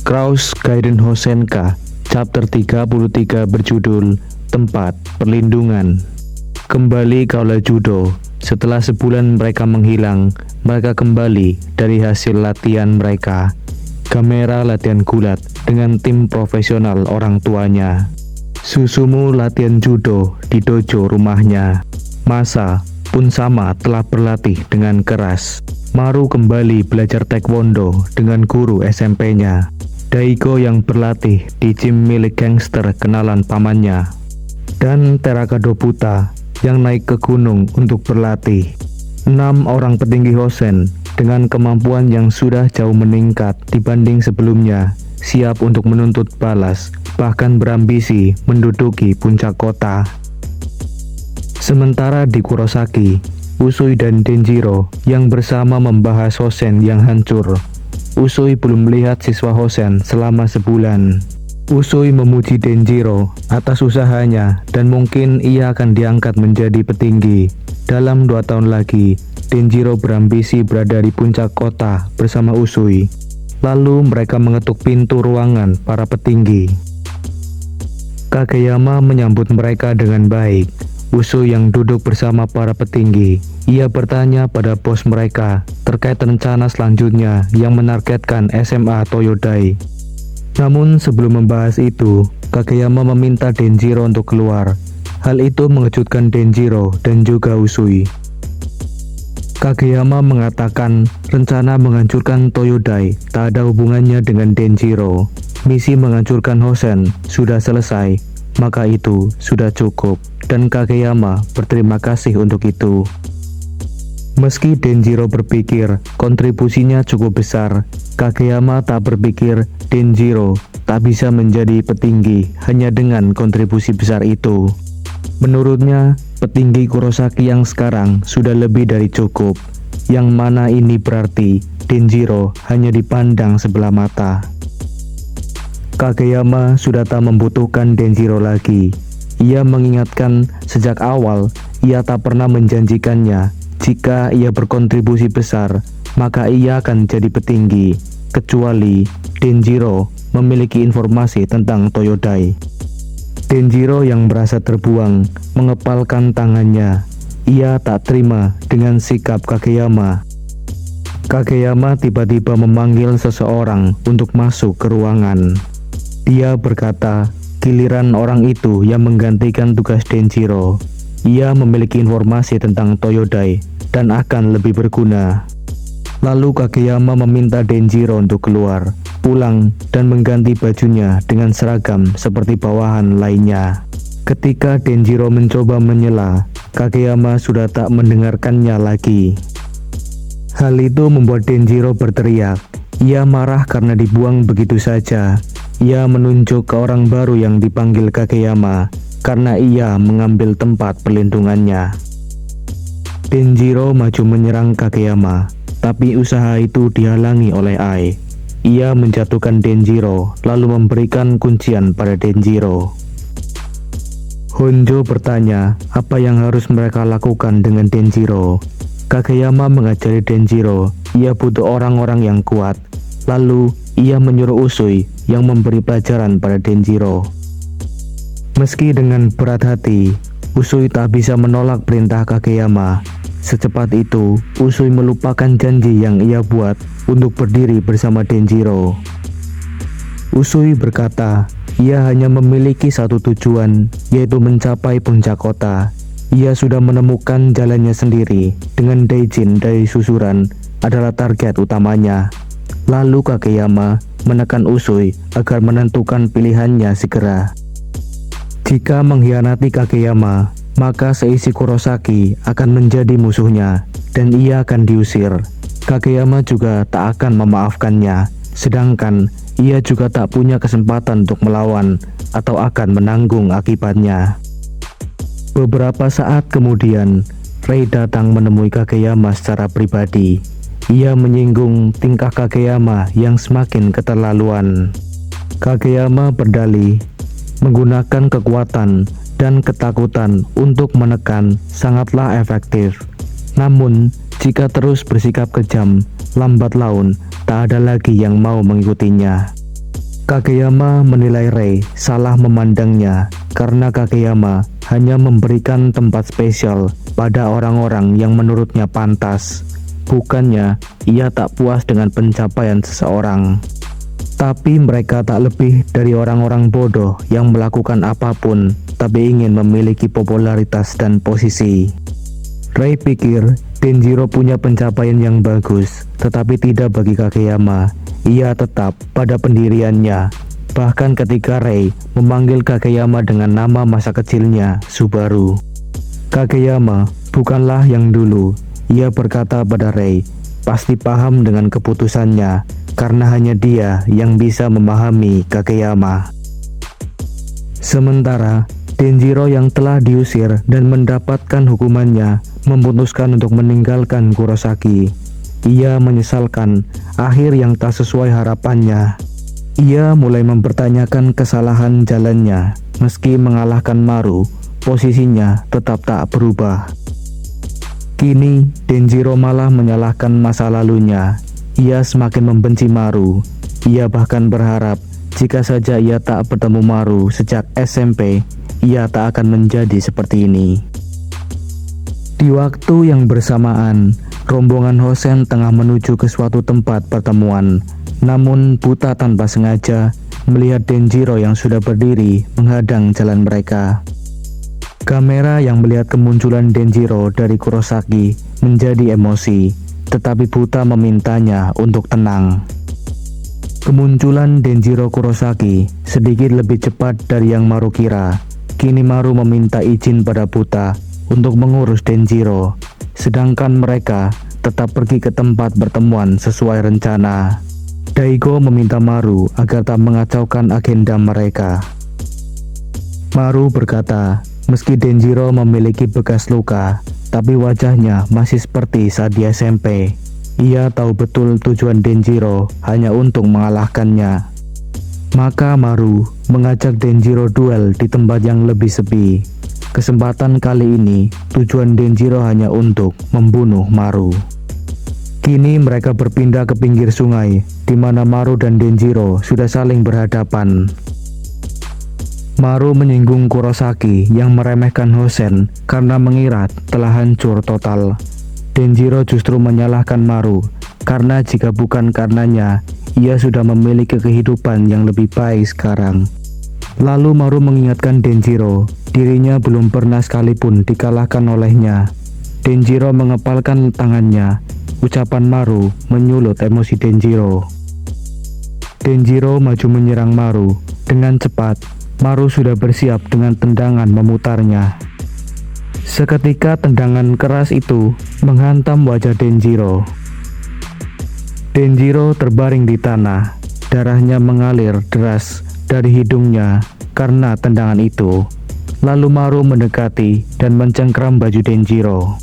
Kraus Gaiden Hosenka, chapter 33 berjudul Tempat Perlindungan. Kembali kaulah judo. Setelah sebulan mereka menghilang, mereka kembali dari hasil latihan mereka. Gamera latihan gulat dengan tim profesional orang tuanya. Susumu latihan judo di dojo rumahnya. Masa pun sama telah berlatih dengan keras. Maru kembali belajar taekwondo dengan guru SMP-nya. Daiko yang berlatih di gym milik gangster kenalan pamannya. Dan Teraka Dobuta yang naik ke gunung untuk berlatih. 6 orang petinggi Hosen dengan kemampuan yang sudah jauh meningkat dibanding sebelumnya, siap untuk menuntut balas, bahkan berambisi menduduki puncak kota. Sementara di Kurosaki, Usui dan Denjiro yang bersama membahas Hosen yang hancur. Usui belum melihat siswa Hosen selama sebulan. Usui memuji Denjiro atas usahanya dan mungkin ia akan diangkat menjadi petinggi. Dalam 2 tahun lagi, Denjiro berambisi berada di puncak kota bersama Usui. Lalu mereka mengetuk pintu ruangan para petinggi. Kageyama menyambut mereka dengan baik. Usui yang duduk bersama para petinggi, ia bertanya pada bos mereka terkait rencana selanjutnya yang menargetkan SMA Toyodai. Namun sebelum membahas itu, Kageyama meminta Denjiro untuk keluar. Hal itu mengejutkan Denjiro dan juga Usui. Kageyama mengatakan rencana menghancurkan Toyodai tak ada hubungannya dengan Denjiro. Misi menghancurkan Hosen sudah selesai, maka itu sudah cukup. Dan Kageyama berterima kasih untuk itu. Meski Denjiro berpikir kontribusinya cukup besar, Kageyama tak berpikir Denjiro tak bisa menjadi petinggi hanya dengan kontribusi besar itu. Menurutnya, petinggi Kurosaki yang sekarang sudah lebih dari cukup, yang mana ini berarti Denjiro hanya dipandang sebelah mata. Kageyama sudah tak membutuhkan Denjiro lagi. Ia mengingatkan sejak awal ia tak pernah menjanjikannya jika ia berkontribusi besar maka ia akan jadi petinggi, kecuali Denjiro memiliki informasi tentang Toyodai. Denjiro yang merasa terbuang mengepalkan tangannya. Ia tak terima dengan sikap Kageyama. Kageyama tiba-tiba memanggil seseorang untuk masuk ke ruangan. Dia berkata, giliran orang itu yang menggantikan tugas Denjiro. Ia memiliki informasi tentang Toyodai dan akan lebih berguna. Lalu Kageyama meminta Denjiro untuk keluar, pulang dan mengganti bajunya dengan seragam seperti bawahan lainnya. Ketika Denjiro mencoba menyela, Kageyama sudah tak mendengarkannya lagi. Hal itu membuat Denjiro berteriak. Ia marah karena dibuang begitu saja. Ia menunjuk ke orang baru yang dipanggil Kageyama karena ia mengambil tempat perlindungannya. Denjiro maju menyerang Kageyama, tapi usaha itu dihalangi oleh Ai. Ia menjatuhkan Denjiro lalu memberikan kuncian pada Denjiro. Honjo bertanya apa yang harus mereka lakukan dengan Denjiro. Kageyama mengajari Denjiro ia butuh orang-orang yang kuat. Lalu ia menyuruh Usui yang memberi pelajaran pada Denjiro. Meski dengan berat hati, Usui tak bisa menolak perintah Kageyama. Secepat itu, Usui melupakan janji yang ia buat untuk berdiri bersama Denjiro. Usui berkata, ia hanya memiliki satu tujuan, yaitu mencapai puncak kota. Ia sudah menemukan jalannya sendiri, dengan Daijin dari susuran adalah target utamanya. Lalu Kageyama menekan Usui agar menentukan pilihannya segera. Jika mengkhianati Kageyama, maka seisi Kurosaki akan menjadi musuhnya dan ia akan diusir. Kageyama juga tak akan memaafkannya, sedangkan ia juga tak punya kesempatan untuk melawan atau akan menanggung akibatnya. Beberapa saat kemudian, Rei datang menemui Kageyama secara pribadi. Ia menyinggung tingkah Kageyama yang semakin keterlaluan. Kageyama berdalih, menggunakan kekuatan dan ketakutan untuk menekan sangatlah efektif. Namun, jika terus bersikap kejam, lambat laun tak ada lagi yang mau mengikutinya. Kageyama menilai Rei salah memandangnya karena Kageyama hanya memberikan tempat spesial pada orang-orang yang menurutnya pantas. Bukannya ia tak puas dengan pencapaian seseorang. Tapi mereka tak lebih dari orang-orang bodoh yang melakukan apapun tapi ingin memiliki popularitas dan posisi. Rei pikir Denjiro punya pencapaian yang bagus, tetapi tidak bagi Kageyama. Ia tetap pada pendiriannya, bahkan ketika Rei memanggil Kageyama dengan nama masa kecilnya, Subaru. Kageyama bukanlah yang dulu. Ia berkata pada Rei, pasti paham dengan keputusannya, karena hanya dia yang bisa memahami Kageyama. Sementara Denjiro yang telah diusir dan mendapatkan hukumannya memutuskan untuk meninggalkan Kurosaki. Ia menyesalkan akhir yang tak sesuai harapannya. Ia mulai mempertanyakan kesalahan jalannya. Meski mengalahkan Maru, posisinya tetap tak berubah. Kini Denjiro malah menyalahkan masa lalunya. Ia semakin membenci Maru. Ia bahkan berharap jika saja ia tak bertemu Maru sejak SMP, ia tak akan menjadi seperti ini. Di waktu yang bersamaan, rombongan Hosen tengah menuju ke suatu tempat pertemuan. Namun buta tanpa sengaja melihat Denjiro yang sudah berdiri menghadang jalan mereka. Kamera yang melihat kemunculan Denjiro dari Kurosaki menjadi emosi, tetapi buta memintanya untuk tenang. Kemunculan Denjiro Kurosaki sedikit lebih cepat dari yang Maru kira. Kini Maru meminta izin pada buta untuk mengurus Denjiro, sedangkan mereka tetap pergi ke tempat pertemuan sesuai rencana. Daigo meminta Maru agar tak mengacaukan agenda mereka. Maru berkata, meski Denjiro memiliki bekas luka, tapi wajahnya masih seperti saat di SMP. Ia tahu betul tujuan Denjiro hanya untuk mengalahkannya. Maka Maru mengajak Denjiro duel di tempat yang lebih sepi. Kesempatan kali ini tujuan Denjiro hanya untuk membunuh Maru. Kini mereka berpindah ke pinggir sungai, di mana Maru dan Denjiro sudah saling berhadapan. Maru menyinggung Kurosaki yang meremehkan Hosen karena mengira telah hancur total. Denjiro justru menyalahkan Maru karena jika bukan karenanya, ia sudah memiliki kehidupan yang lebih baik sekarang. Lalu Maru mengingatkan Denjiro, dirinya belum pernah sekalipun dikalahkan olehnya. Denjiro mengepalkan tangannya. Ucapan Maru menyulut emosi Denjiro. Denjiro maju menyerang Maru. Dengan cepat, Maru sudah bersiap dengan tendangan memutarnya. Seketika tendangan keras itu menghantam wajah Denjiro. Denjiro terbaring di tanah. Darahnya mengalir deras dari hidungnya karena tendangan itu. Lalu Maru mendekati dan mencengkram baju Denjiro.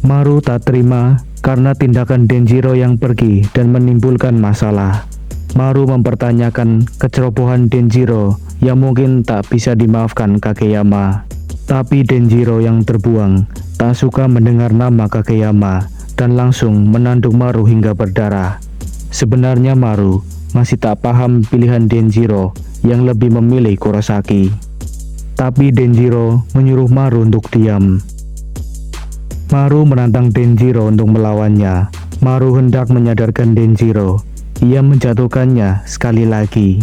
Maru tak terima karena tindakan Denjiro yang pergi dan menimbulkan masalah. Maru mempertanyakan kecerobohan Denjiro yang mungkin tak bisa dimaafkan Kageyama. Tapi Denjiro yang terbuang tak suka mendengar nama Kageyama dan langsung menanduk Maru hingga berdarah. Sebenarnya Maru masih tak paham pilihan Denjiro yang lebih memilih Kurosaki. Tapi Denjiro menyuruh Maru untuk diam. Maru menantang Denjiro untuk melawannya. Maru hendak menyadarkan Denjiro. Ia menjatuhkannya sekali lagi.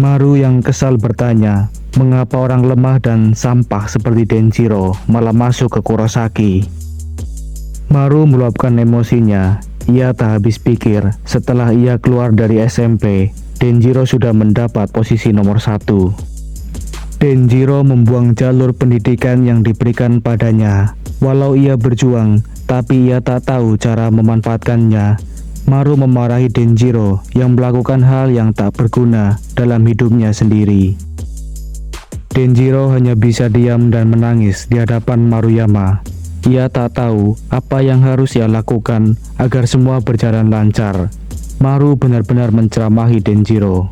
Maru yang kesal bertanya, mengapa orang lemah dan sampah seperti Denjiro malah masuk ke Kurosaki. Maru meluapkan emosinya. Ia tak habis pikir, setelah ia keluar dari SMP, Denjiro sudah mendapat posisi nomor 1. Denjiro membuang jalur pendidikan yang diberikan padanya. Walau ia berjuang, tapi ia tak tahu cara memanfaatkannya. Maru memarahi Denjiro yang melakukan hal yang tak berguna dalam hidupnya sendiri. Denjiro hanya bisa diam dan menangis di hadapan Maruyama. Ia tak tahu apa yang harus ia lakukan agar semua berjalan lancar. Maru benar-benar menceramahi Denjiro.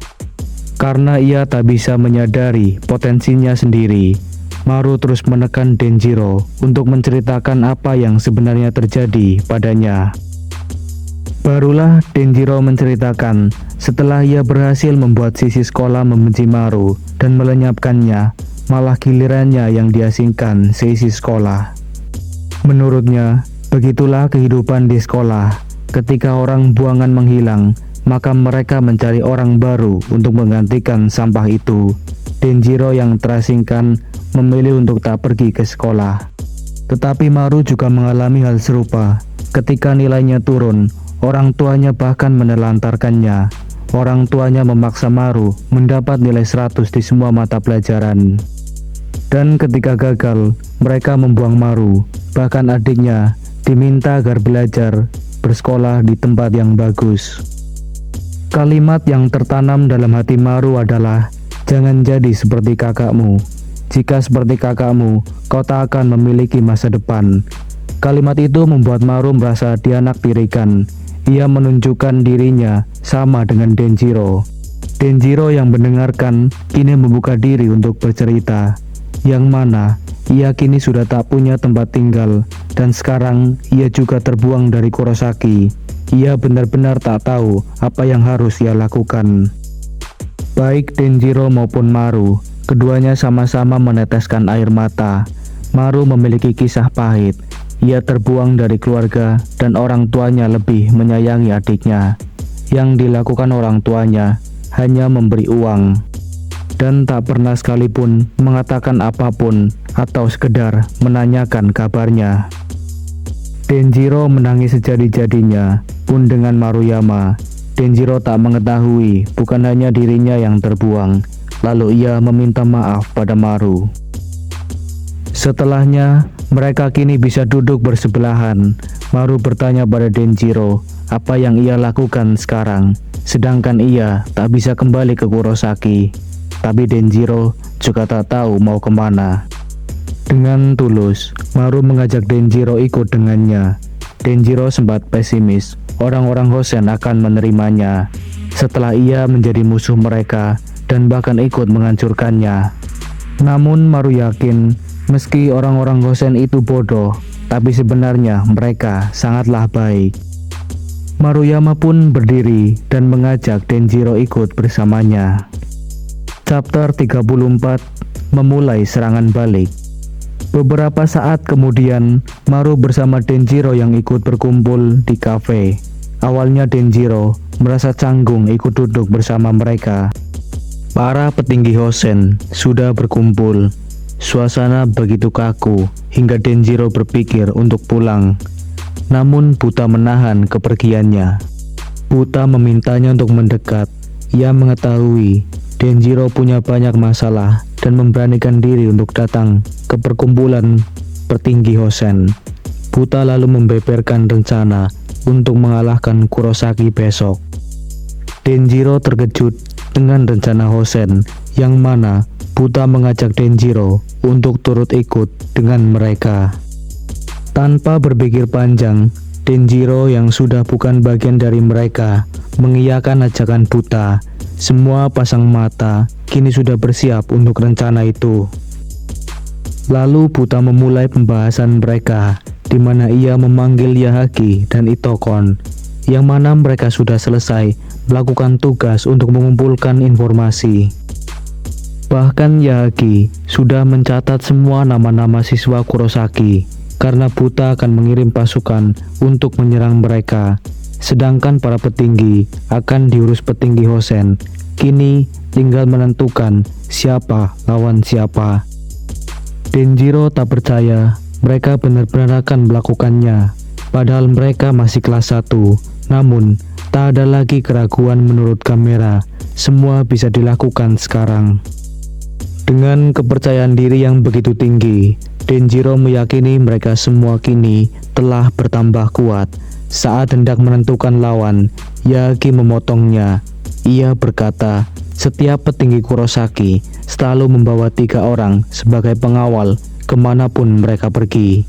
Karena ia tak bisa menyadari potensinya sendiri, Maru terus menekan Denjiro untuk menceritakan apa yang sebenarnya terjadi padanya. Barulah Denjiro menceritakan setelah ia berhasil membuat sisi sekolah membenci Maru dan melenyapkannya, malah gilirannya yang diasingkan sisi sekolah. Menurutnya, begitulah kehidupan di sekolah. Ketika orang buangan menghilang, maka mereka mencari orang baru untuk menggantikan sampah itu. Denjiro yang terasingkan memilih untuk tak pergi ke sekolah. Tetapi Maru juga mengalami hal serupa. Ketika nilainya turun, orang tuanya bahkan menelantarkannya. Orang tuanya memaksa Maru mendapat nilai 100 di semua mata pelajaran. Dan ketika gagal, mereka membuang Maru. Bahkan adiknya diminta agar belajar bersekolah di tempat yang bagus. Kalimat yang tertanam dalam hati Maru adalah, "Jangan jadi seperti kakakmu. Jika seperti kakakmu, kau tak akan memiliki masa depan." Kalimat itu membuat Maru merasa dianaktirikan. Ia menunjukkan dirinya sama dengan Denjiro. Denjiro yang mendengarkan kini membuka diri untuk bercerita, yang mana ia kini sudah tak punya tempat tinggal dan sekarang ia juga terbuang dari Kurosaki. Ia benar-benar tak tahu apa yang harus ia lakukan. Baik Denjiro maupun Maru, keduanya sama-sama meneteskan air mata. Maru memiliki kisah pahit. Ia terbuang dari keluarga dan orang tuanya lebih menyayangi adiknya. Yang dilakukan orang tuanya hanya memberi uang dan tak pernah sekalipun mengatakan apapun atau sekedar menanyakan kabarnya. Denjiro menangis sejadi-jadinya pun dengan Maruyama. Denjiro tak mengetahui bukan hanya dirinya yang terbuang. Lalu ia meminta maaf pada Maru. Setelahnya, mereka kini bisa duduk bersebelahan. Maru bertanya pada Denjiro apa yang ia lakukan sekarang, sedangkan ia tak bisa kembali ke Kurosaki. Tapi Denjiro juga tak tahu mau kemana. Dengan tulus, Maru mengajak Denjiro ikut dengannya. Denjiro sempat pesimis, orang-orang Hosen akan menerimanya setelah ia menjadi musuh mereka dan bahkan ikut menghancurkannya. Namun Maru yakin, meski orang-orang Hosen itu bodoh, tapi sebenarnya mereka sangatlah baik. Maruyama pun berdiri dan mengajak Denjiro ikut bersamanya. Chapter 34, memulai serangan balik. Beberapa saat kemudian, Maru bersama Denjiro yang ikut berkumpul di kafe. Awalnya Denjiro merasa canggung ikut duduk bersama mereka. Para petinggi Hosen sudah berkumpul. Suasana begitu kaku hingga Denjiro berpikir untuk pulang. Namun Buta menahan kepergiannya. Buta memintanya untuk mendekat. Ia mengetahui Denjiro punya banyak masalah dan memberanikan diri untuk datang ke perkumpulan petinggi Hosen. Buta lalu membeberkan rencana untuk mengalahkan Kurosaki besok. Denjiro terkejut dengan rencana Hosen, yang mana Buta mengajak Denjiro untuk turut ikut dengan mereka. Tanpa berpikir panjang, Denjiro yang sudah bukan bagian dari mereka mengiyakan ajakan Buta. Semua pasang mata kini sudah bersiap untuk rencana itu. Lalu Buta memulai pembahasan mereka, di mana ia memanggil Yahagi dan Itokon, yang mana mereka sudah selesai melakukan tugas untuk mengumpulkan informasi. Bahkan Yahagi sudah mencatat semua nama-nama siswa Kurosaki, karena Buta akan mengirim pasukan untuk menyerang mereka. Sedangkan para petinggi akan diurus petinggi Hosen. Kini tinggal menentukan siapa lawan siapa. Denjiro tak percaya mereka benar-benar akan melakukannya. Padahal mereka masih kelas 1. Namun tak ada lagi keraguan menurut kamera. Semua bisa dilakukan sekarang. Dengan kepercayaan diri yang begitu tinggi, Denjiro meyakini mereka semua kini telah bertambah kuat. Saat hendak menentukan lawan, Yahagi memotongnya. Ia berkata, setiap petinggi Kurosaki selalu membawa 3 orang sebagai pengawal kemanapun mereka pergi.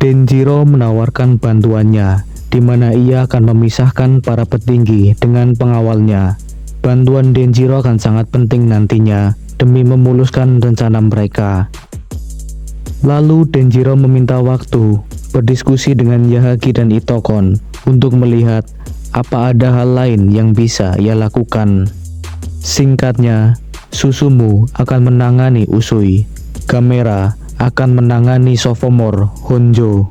Denjiro menawarkan bantuannya, di mana ia akan memisahkan para petinggi dengan pengawalnya. Bantuan Denjiro akan sangat penting nantinya demi memuluskan rencana mereka. Lalu Denjiro meminta waktu berdiskusi dengan Yahagi dan Itokon untuk melihat apa ada hal lain yang bisa ia lakukan. Singkatnya, Susumu akan menangani Usui, Gamera akan menangani sophomore Honjo.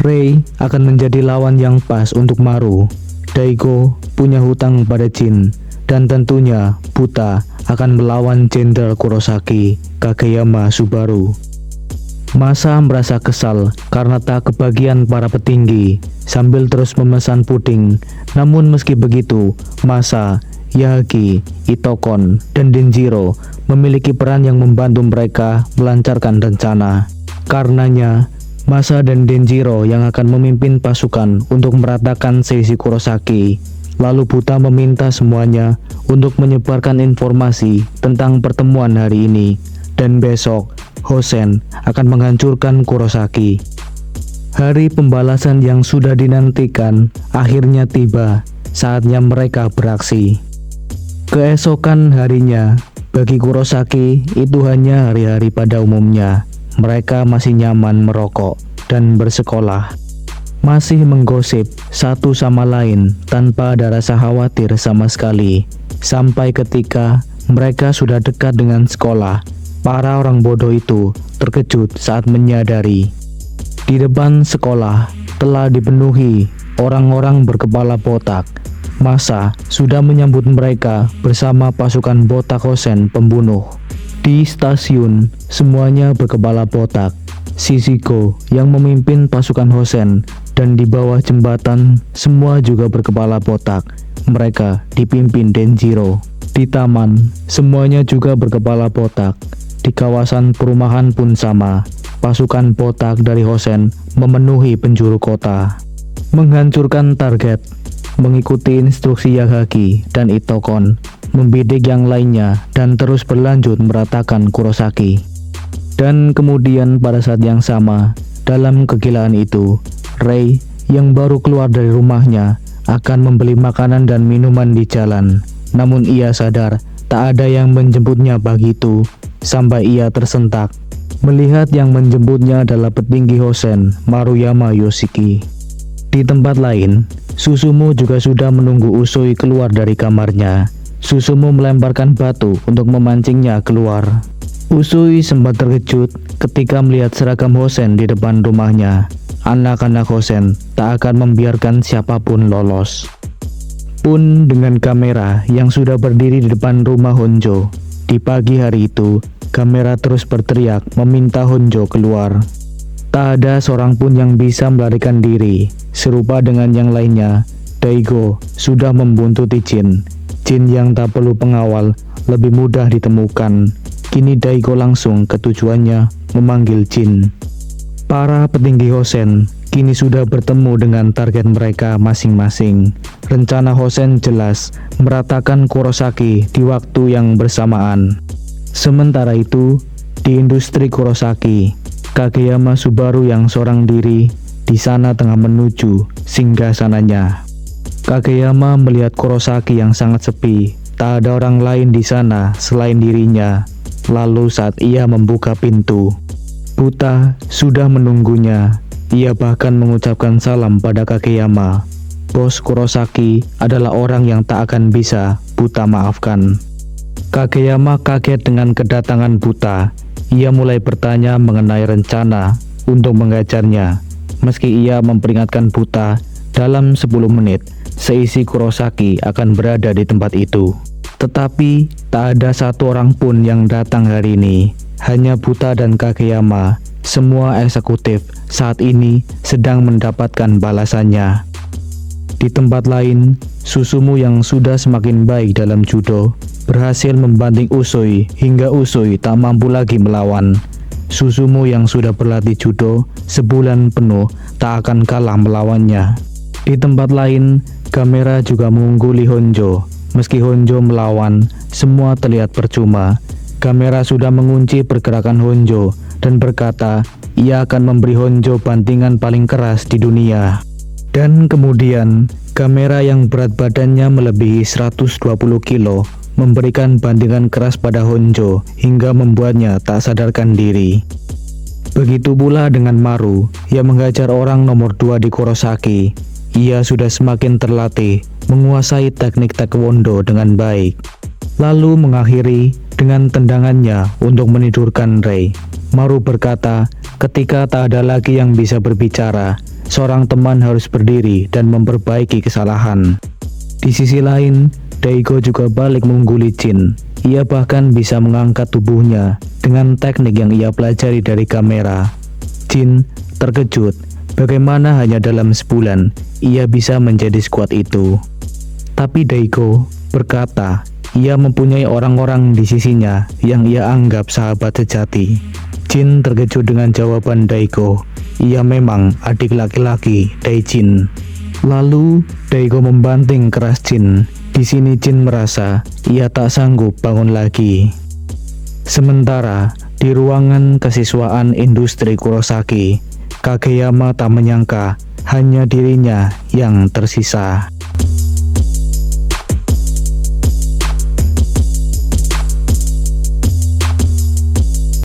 Rei akan menjadi lawan yang pas untuk Maru. Daigo punya hutang pada Jin, dan tentunya Buta akan melawan Jenderal Kurosaki, Kageyama Subaru. Masa merasa kesal karena tak kebagian para petinggi sambil terus memesan puding. Namun meski begitu, Masa, Yahagi, Itokon, dan Denjiro memiliki peran yang membantu mereka melancarkan rencana. Karenanya, Masa dan Denjiro yang akan memimpin pasukan untuk meratakan seisi Kurosaki. Lalu Buta meminta semuanya untuk menyebarkan informasi tentang pertemuan hari ini, dan besok Hosen akan menghancurkan Kurosaki. Hari pembalasan yang sudah dinantikan akhirnya tiba, saatnya mereka beraksi. Keesokan harinya, bagi Kurosaki itu hanya hari-hari pada umumnya. Mereka masih nyaman merokok dan bersekolah, masih menggosip satu sama lain tanpa ada rasa khawatir sama sekali. Sampai ketika mereka sudah dekat dengan sekolah, para orang bodoh itu terkejut saat menyadari di depan sekolah telah dipenuhi orang-orang berkepala botak. Masa sudah menyambut mereka bersama pasukan botak Hosen pembunuh. Di stasiun, semuanya berkepala botak. Shishiko yang memimpin pasukan Hosen, dan di bawah jembatan semua juga berkepala botak. Mereka dipimpin Denjiro. Di taman, semuanya juga berkepala botak. Di kawasan perumahan pun sama. Pasukan botak dari Hosen memenuhi penjuru kota, menghancurkan target, mengikuti instruksi Yahagi dan Itokon, membidik yang lainnya, dan terus berlanjut meratakan Kurosaki. Dan kemudian pada saat yang sama, dalam kegilaan itu, Rei yang baru keluar dari rumahnya akan membeli makanan dan minuman di jalan. Namun ia sadar tak ada yang menjemputnya pagi itu, sampai ia tersentak melihat yang menjemputnya adalah petinggi Hosen, Maruyama Yoshiki. Di tempat lain, Susumu juga sudah menunggu Usui keluar dari kamarnya. Susumu melemparkan batu untuk memancingnya keluar. Usui sempat terkejut ketika melihat seragam Hosen di depan rumahnya. Anak-anak Hosen tak akan membiarkan siapapun lolos. Pun dengan Gamera yang sudah berdiri di depan rumah Honjo. Di pagi hari itu, Gamera terus berteriak meminta Honjo keluar. Tak ada seorang pun yang bisa melarikan diri. Serupa dengan yang lainnya, Daigo sudah membuntuti Jin. Jin yang tak perlu pengawal lebih mudah ditemukan. Kini Daigo langsung ke tujuannya, memanggil Jin. Para petinggi Hosen kini sudah bertemu dengan target mereka masing-masing. Rencana Hosen jelas meratakan Kurosaki di waktu yang bersamaan. Sementara itu, di industri Kurosaki, Kageyama Subaru yang seorang diri di sana tengah menuju singgasananya. Kageyama melihat Kurosaki yang sangat sepi, tak ada orang lain di sana selain dirinya. Lalu saat ia membuka pintu, Buta sudah menunggunya. Ia bahkan mengucapkan salam pada Kageyama. Bos Kurosaki adalah orang yang tak akan bisa Buta maafkan. Kageyama kaget dengan kedatangan Buta. Ia mulai bertanya mengenai rencana untuk mengajarnya. Meski ia memperingatkan Buta, dalam 10 menit seisi Kurosaki akan berada di tempat itu. Tetapi tak ada satu orang pun yang datang hari ini. Hanya Buta dan Kageyama. Semua eksekutif saat ini sedang mendapatkan balasannya. Di tempat lain, Susumu yang sudah semakin baik dalam judo berhasil membanting Usui hingga Usui tak mampu lagi melawan. Susumu yang sudah berlatih judo sebulan penuh tak akan kalah melawannya. Di tempat lain, Gamera juga mengungguli Honjo. Meski Honjo melawan, semua terlihat percuma. Gamera sudah mengunci pergerakan Honjo dan berkata ia akan memberi Honjo bantingan paling keras di dunia. Dan kemudian Gamera yang berat badannya melebihi 120 kilo memberikan bantingan keras pada Honjo hingga membuatnya tak sadarkan diri. Begitu pula dengan Maru yang menghajar orang nomor 2 di Kurosaki. ia sudah semakin terlatih menguasai teknik taekwondo dengan baik. Lalu mengakhiri dengan tendangannya untuk menidurkan Ray. Maru berkata, ketika tak ada lagi yang bisa berbicara, seorang teman harus berdiri dan memperbaiki kesalahan. Di sisi lain, Daigo juga balik mengungguli Jin. Ia bahkan bisa mengangkat tubuhnya dengan teknik yang ia pelajari dari kamera. Jin terkejut bagaimana hanya dalam sebulan ia bisa menjadi sekuat itu. Tapi Daigo berkata, ia mempunyai orang-orang di sisinya yang ia anggap sahabat sejati. Jin terkejut dengan jawaban Daigo. Ia memang adik laki-laki dari Jin. Lalu Daigo membanting keras Jin. Di sini Jin merasa ia tak sanggup bangun lagi. Sementara di ruangan kesiswaan industri Kurosaki, Kageyama tak menyangka hanya dirinya yang tersisa.